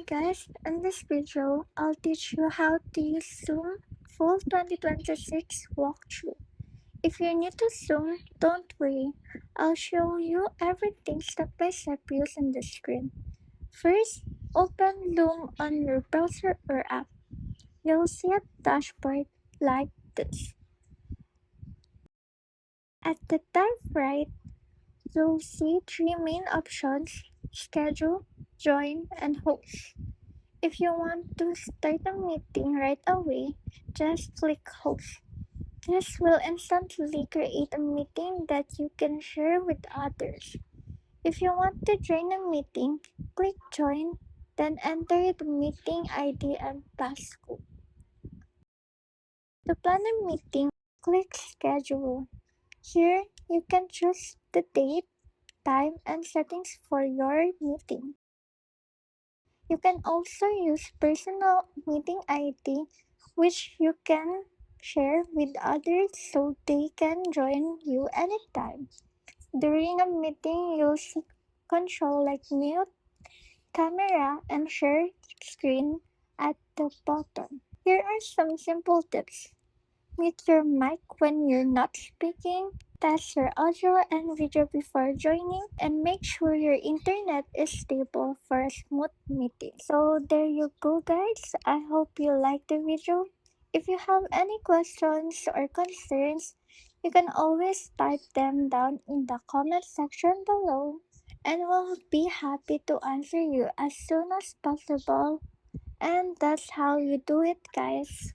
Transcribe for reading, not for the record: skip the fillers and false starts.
Hi guys, in this video, I'll teach you how to use Zoom Fall 2026 walkthrough. If you're new to Zoom, don't worry. I'll show you everything step by step using the screen. First, open Loom on your browser or app. You'll see a dashboard like this. At the top right, you'll see three main options: schedule, join, and host. If you want to start a meeting right away, just click host. This will instantly create a meeting that you can share with others. If you want to join a meeting, click join, then enter the meeting ID and passcode. To plan a meeting, click schedule. Here, you can choose the date, time, and settings for your meeting. You can also use personal meeting ID, which you can share with others so they can join you anytime. During a meeting, you'll see control like mute, camera, and share screen at the bottom. Here are some simple tips. Mute your mic when you're not speaking, test your audio and video before joining, and make sure your internet is stable for a smooth meeting. So there you go guys, I hope you liked the video. If you have any questions or concerns, you can always type them down in the comment section below and we'll be happy to answer you as soon as possible. And that's how you do it guys.